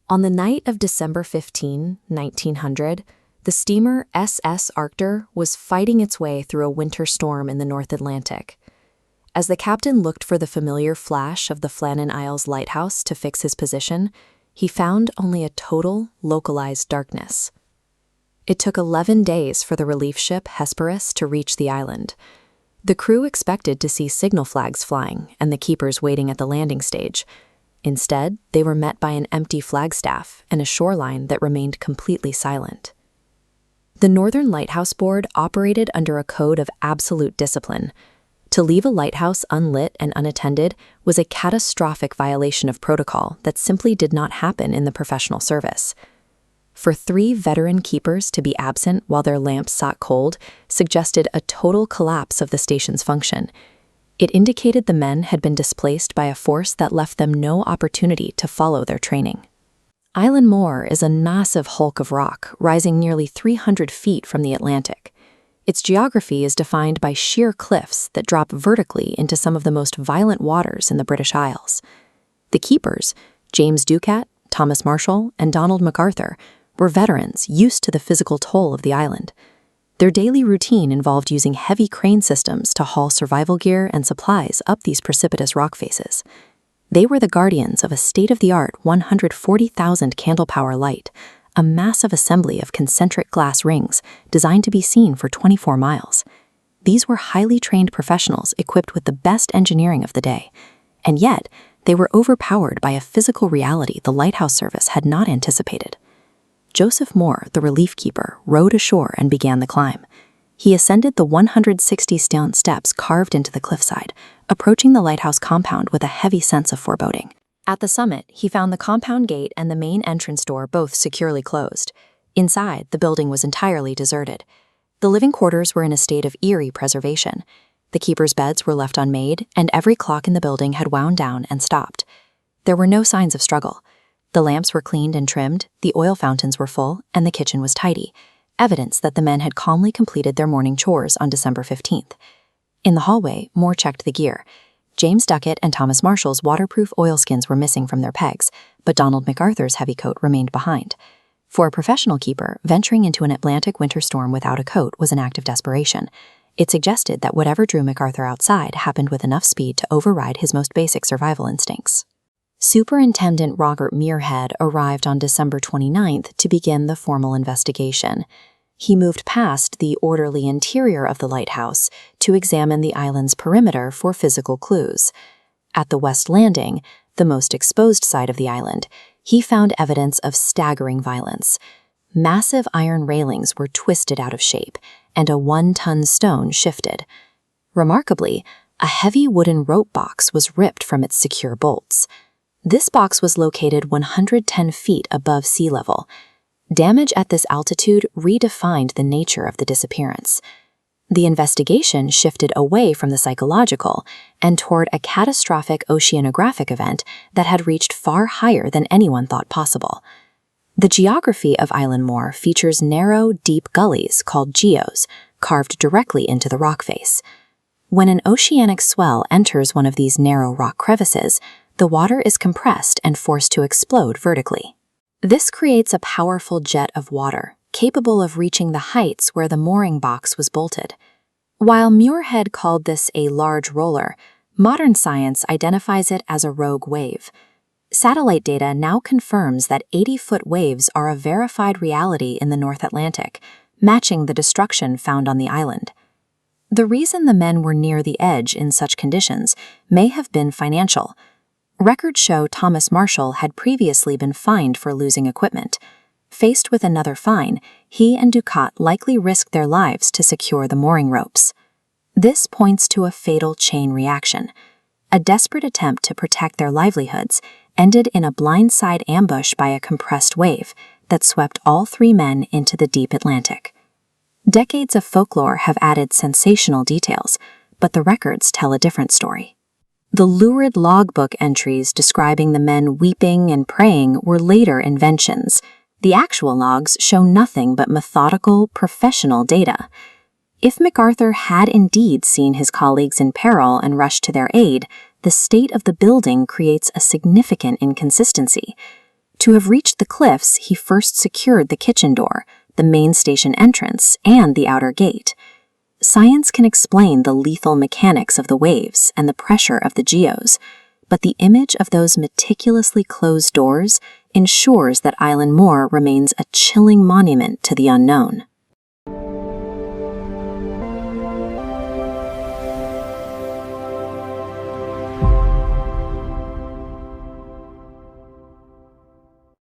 On the night of December 15, 1900, the steamer SS Arctur was fighting its way through a winter storm in the North Atlantic. As the captain looked for the familiar flash of the Flannan Isles lighthouse to fix his position, he found only a total, localized darkness. It took 11 days for the relief ship Hesperus to reach the island. The crew expected to see signal flags flying and the keepers waiting at the landing stage. Instead, they were met by an empty flagstaff and a shoreline that remained completely silent. The Northern Lighthouse Board operated under a code of absolute discipline. To leave a lighthouse unlit and unattended was a catastrophic violation of protocol that simply did not happen in the professional service. For 3 veteran keepers to be absent while their lamps sought cold suggested a total collapse of the station's function. It indicated the men had been displaced by a force that left them no opportunity to follow their training. Eilean Mòr is a massive hulk of rock rising nearly 300 feet from the Atlantic. Its geography is defined by sheer cliffs that drop vertically into some of the most violent waters in the British Isles. The keepers, James Ducat, Thomas Marshall, and Donald MacArthur, were veterans used to the physical toll of the island. Their daily routine involved using heavy crane systems to haul survival gear and supplies up these precipitous rock faces. They were the guardians of a state-of-the-art 140,000 candle power light, a massive assembly of concentric glass rings designed to be seen for 24 miles. These were highly trained professionals equipped with the best engineering of the day, and yet they were overpowered by a physical reality the lighthouse service had not anticipated. Joseph Moore, the relief keeper, rowed ashore and began the climb. He ascended the 160 stone steps carved into the cliffside, approaching the lighthouse compound with a heavy sense of foreboding. At the summit, he found the compound gate and the main entrance door both securely closed. Inside, the building was entirely deserted. The living quarters were in a state of eerie preservation. The keepers' beds were left unmade, and every clock in the building had wound down and stopped. There were no signs of struggle. The lamps were cleaned and trimmed, the oil fountains were full, and the kitchen was tidy, evidence that the men had calmly completed their morning chores on December 15th. In the hallway, Moore checked the gear. James Ducat and Thomas Marshall's waterproof oilskins were missing from their pegs, but Donald MacArthur's heavy coat remained behind. For a professional keeper, venturing into an Atlantic winter storm without a coat was an act of desperation. It suggested that whatever drew MacArthur outside happened with enough speed to override his most basic survival instincts. Superintendent Robert Muirhead arrived on December 29th to begin the formal investigation. He moved past the orderly interior of the lighthouse to examine the island's perimeter for physical clues. At the west landing, the most exposed side of the island, he found evidence of staggering violence. Massive iron railings were twisted out of shape, and a 1-ton stone shifted. Remarkably, a heavy wooden rope box was ripped from its secure bolts. This box was located 110 feet above sea level. Damage at this altitude redefined the nature of the disappearance. The investigation shifted away from the psychological and toward a catastrophic oceanographic event that had reached far higher than anyone thought possible. The geography of Eilean Mòr features narrow, deep gullies called geos, carved directly into the rock face. When an oceanic swell enters one of these narrow rock crevices, the water is compressed and forced to explode vertically. This creates a powerful jet of water, capable of reaching the heights where the mooring box was bolted. While Muirhead called this a large roller, modern science identifies it as a rogue wave. Satellite data now confirms that 80-foot waves are a verified reality in the North Atlantic, matching the destruction found on the island. The reason the men were near the edge in such conditions may have been financial. Records show Thomas Marshall had previously been fined for losing equipment. Faced with another fine, he and Ducat likely risked their lives to secure the mooring ropes. This points to a fatal chain reaction. A desperate attempt to protect their livelihoods ended in a blindside ambush by a compressed wave that swept all 3 men into the deep Atlantic. Decades of folklore have added sensational details, but the records tell a different story. The lurid logbook entries describing the men weeping and praying were later inventions. The actual logs show nothing but methodical, professional data. If MacArthur had indeed seen his colleagues in peril and rushed to their aid, the state of the building creates a significant inconsistency. To have reached the cliffs, he first secured the kitchen door, the main station entrance, and the outer gate. Science can explain the lethal mechanics of the waves and the pressure of the geos, but the image of those meticulously closed doors ensures that Eilean Mòr remains a chilling monument to the unknown.